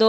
2